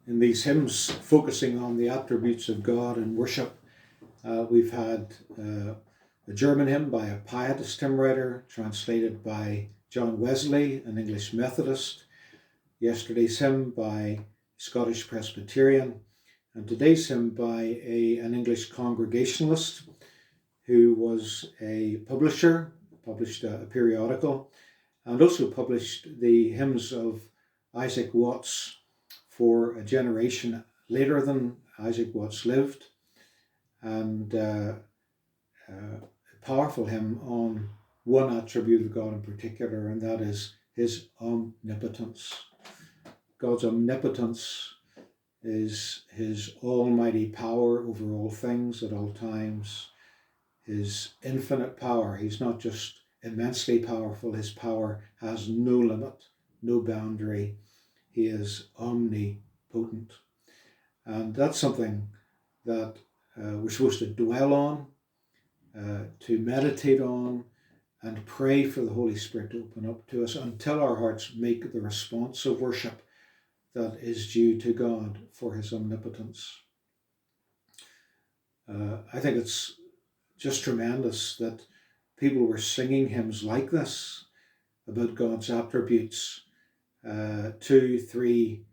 in these hymns focusing on the attributes of God and worship. We've had a German hymn by a pietist hymn writer, translated by John Wesley, an English Methodist. Yesterday's hymn by Scottish Presbyterian, and today's hymn by an English Congregationalist who was a publisher, published a periodical, and also published the hymns of Isaac Watts for a generation later than Isaac Watts lived, and a powerful hymn on one attribute of God in particular, and that is his omnipotence. God's omnipotence is his almighty power over all things at all times, his infinite power. He's not just immensely powerful, his power has no limit, no boundary. He is omnipotent. And that's something that we're supposed to dwell on, to meditate on, and pray for the Holy Spirit to open up to us until our hearts make the response of worship that is due to God for his omnipotence. I think it's just tremendous that people were singing hymns like this about God's attributes 200, 300,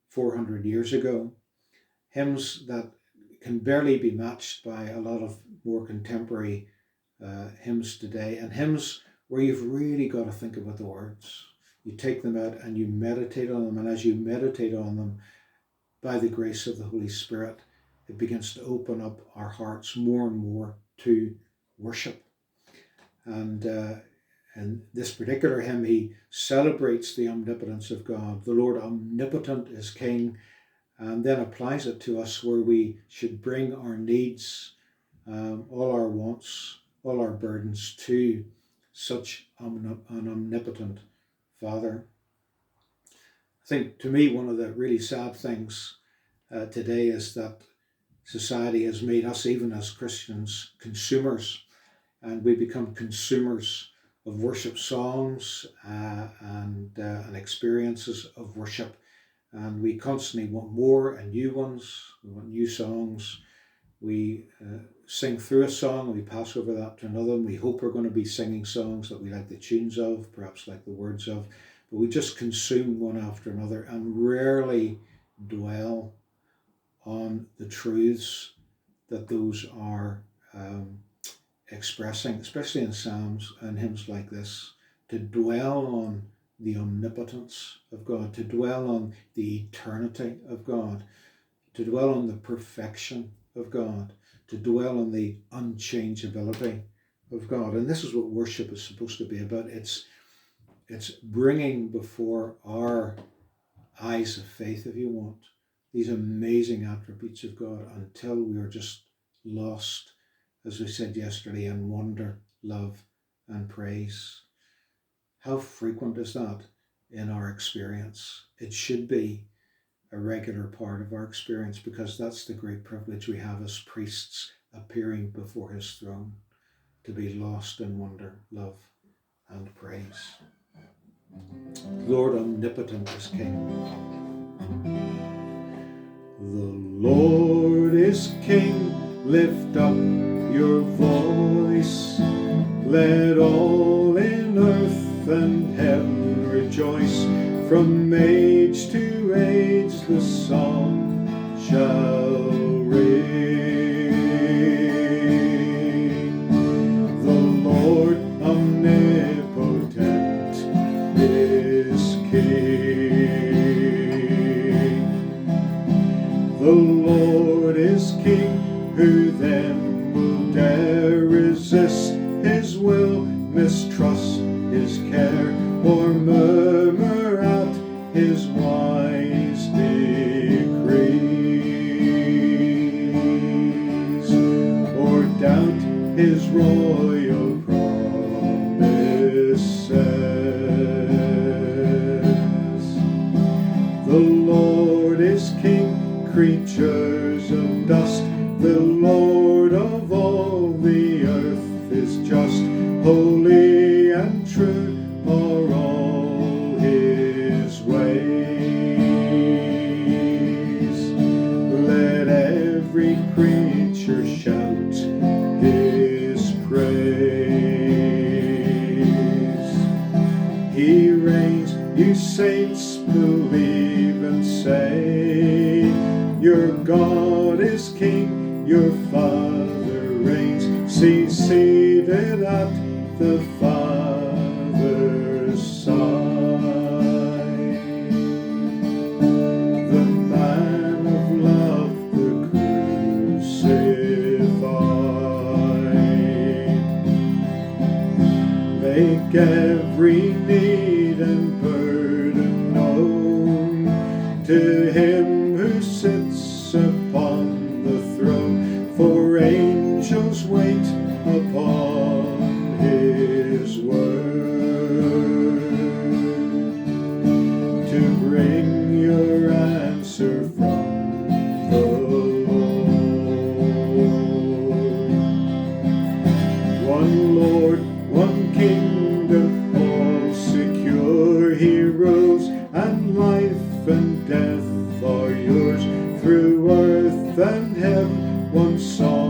400 years ago. Hymns that can barely be matched by a lot of more contemporary hymns today, and hymns where you've really got to think about the words. You take them out and you meditate on them, and as you meditate on them, by the grace of the Holy Spirit, it begins to open up our hearts more and more to worship. And in this particular hymn, he celebrates the omnipotence of God. The Lord omnipotent is King, and then applies it to us where we should bring our needs, all our wants, all our burdens to such an omnipotent Father. I think, to me, one of the really sad things today is that society has made us, even as Christians, consumers, and we become consumers of worship songs and experiences of worship, and we constantly want more and new ones. We want new songs. We sing through a song and we pass over that to another, and we hope we're going to be singing songs that we like the tunes of, perhaps like the words of, but we just consume one after another and rarely dwell on the truths that those are expressing, especially in psalms and hymns like this, to dwell on the omnipotence of God, to dwell on the eternity of God, to dwell on the perfection of God, to dwell on the unchangeability of God. And this is what worship is supposed to be about. It's bringing before our eyes of faith, if you want, these amazing attributes of God until we are just lost, as we said yesterday, in wonder, love, and praise. How frequent is that in our experience? It should be a regular part of our experience, because that's the great privilege we have as priests appearing before his throne, to be lost in wonder, love, and praise. Lord omnipotent is King. The Lord is King, lift up your voice, let all in earth and heaven rejoice. From age to age the song shall ring. The Lord omnipotent is King. The Lord is King, who then will dare resist his will, mistrust his care, or murmur at his wise decrees, or doubt his royal promises. The Lord is King, creatures of dust, the Lord of all the earth is just, holy and true are all his ways. saints believe and say, your God is King, your Father reigns. See, seated at the Father's side, the man of love, the crucified. Make every need and burden known to Him who sits upon the throne, for angels wait upon His word to bring your answer from the Lord. One Lord, one kingdom, all secure. He rules, and life and death are yours. Through earth and heaven, one song